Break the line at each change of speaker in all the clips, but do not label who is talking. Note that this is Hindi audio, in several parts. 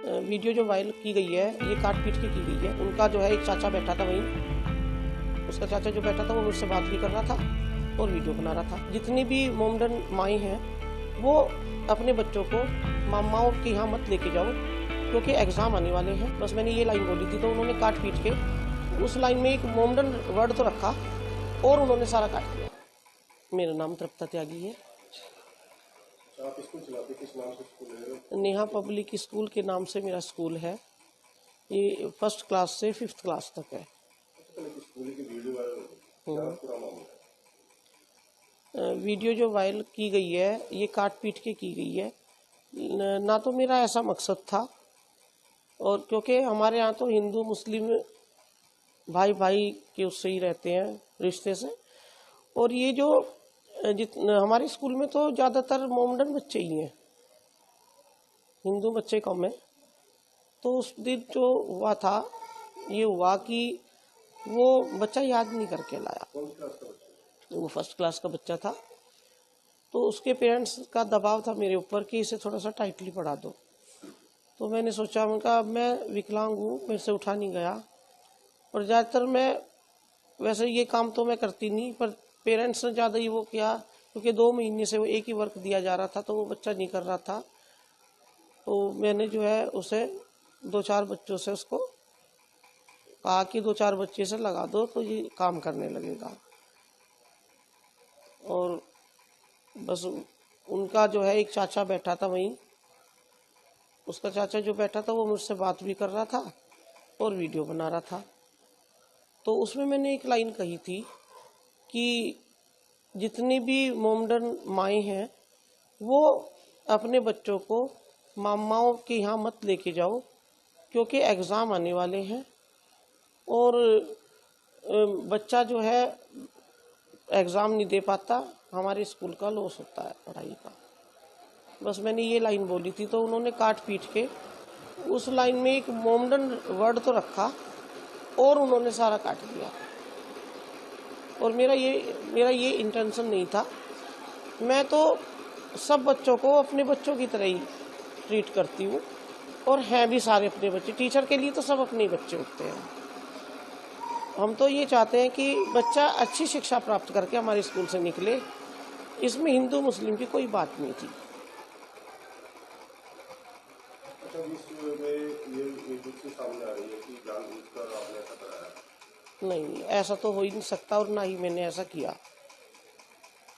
वीडियो जो वायरल की गई है ये काट पीट के की गई है। उनका जो है एक चाचा बैठा था वहीं, उसका चाचा जो बैठा था वो मुझसे बात भी कर रहा था और वीडियो बना रहा था। जितनी भी मोमडन माएँ हैं वो अपने बच्चों को मामाओं के यहाँ मत लेके जाओ क्योंकि एग्ज़ाम आने वाले हैं। बस मैंने ये लाइन बोली थी तो उन्होंने काट पीट के उस लाइन में एक मोमडन वर्ड तो रखा और उन्होंने सारा काट दिया। मेरा नाम तृप्ता त्यागी है।
आप स्कूल चलाते किस नाम से स्कूल है?
नेहा पब्लिक स्कूल के नाम से मेरा स्कूल है। ये 1st क्लास से 5th क्लास तक है। वीडियो जो वायरल की गई है ये काट पीट के की गई है। ना तो मेरा ऐसा मकसद था, और क्योंकि हमारे यहाँ तो हिंदू मुस्लिम भाई भाई के उससे ही रहते हैं रिश्ते से। और ये जो हमारे स्कूल में तो ज़्यादातर मोमडन बच्चे ही हैं, हिंदू बच्चे कम हैं। तो उस दिन जो हुआ था ये हुआ कि वो बच्चा याद नहीं करके लाया। वो 1st क्लास का बच्चा था, तो उसके पेरेंट्स का दबाव था मेरे ऊपर कि इसे थोड़ा सा टाइटली पढ़ा दो। तो मैंने सोचा, उनका मैं विकलांग हूँ, मेरे से उठा नहीं गया। और ज़्यादातर मैं वैसे ये काम तो मैं करती नहीं, पर पेरेंट्स ने ज़्यादा ही वो किया क्योंकि 2 महीने से वो एक ही वर्क दिया जा रहा था तो वो बच्चा नहीं कर रहा था। तो मैंने जो है उसे 2-4 बच्चों से उसको कहा कि 2-4 बच्चे से लगा दो तो ये काम करने लगेगा। और बस उनका जो है एक चाचा बैठा था वहीं, उसका चाचा जो बैठा था वो मुझसे बात भी कर रहा था और वीडियो बना रहा था। तो उसमें मैंने एक लाइन कही थी कि जितनी भी मोमडन माएँ हैं वो अपने बच्चों को मामाओं के यहाँ मत लेके जाओ क्योंकि एग्ज़ाम आने वाले हैं और बच्चा जो है एग्ज़ाम नहीं दे पाता, हमारे स्कूल का लॉस होता है पढ़ाई का। बस मैंने ये लाइन बोली थी तो उन्होंने काट पीट के उस लाइन में एक मोमडन वर्ड तो रखा और उन्होंने सारा काट दिया। और मेरा ये इंटेंशन नहीं था। मैं तो सब बच्चों को अपने बच्चों की तरह ही ट्रीट करती हूँ, और हैं भी सारे अपने बच्चे। टीचर के लिए तो सब अपने बच्चे होते हैं। हम तो ये चाहते हैं कि बच्चा अच्छी शिक्षा प्राप्त करके हमारे स्कूल से निकले। इसमें हिंदू मुस्लिम की कोई बात नहीं थी। नहीं, ऐसा तो हो ही नहीं सकता और ना ही मैंने ऐसा किया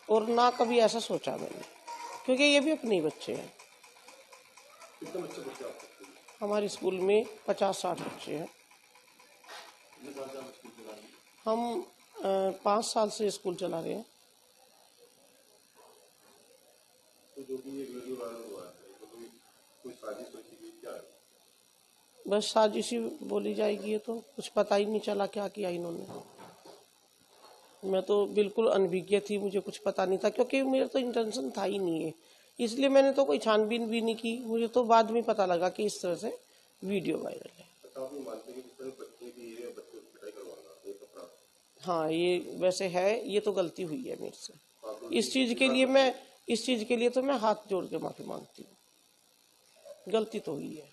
और ना कभी ऐसा सोचा मैंने, क्योंकि ये भी अपने ही बच्चे हैं।
कितने बच्चे बच्चे आपके?
हमारे स्कूल में 50-60 बच्चे हैं। हम 5 साल से स्कूल चला रहे हैं।
तो जो भी ये वीडियो वायरल हुआ है तो कोई साजिश रची गई क्या है?
बस साजिश ही बोली जाएगी। ये तो कुछ पता ही नहीं चला क्या किया इन्होंने। मैं तो बिल्कुल अनभिज्ञ थी, मुझे कुछ पता नहीं था क्योंकि मेरा तो इंटेंशन था ही नहीं है, इसलिए मैंने तो कोई छानबीन भी नहीं की। मुझे तो बाद में पता लगा कि इस तरह से वीडियो वायरल है। हाँ, ये वैसे है, ये तो गलती हुई है मेरे से। इस चीज़ के लिए तो मैं हाथ जोड़ के माफ़ी मांगती हूँ। गलती तो हुई है।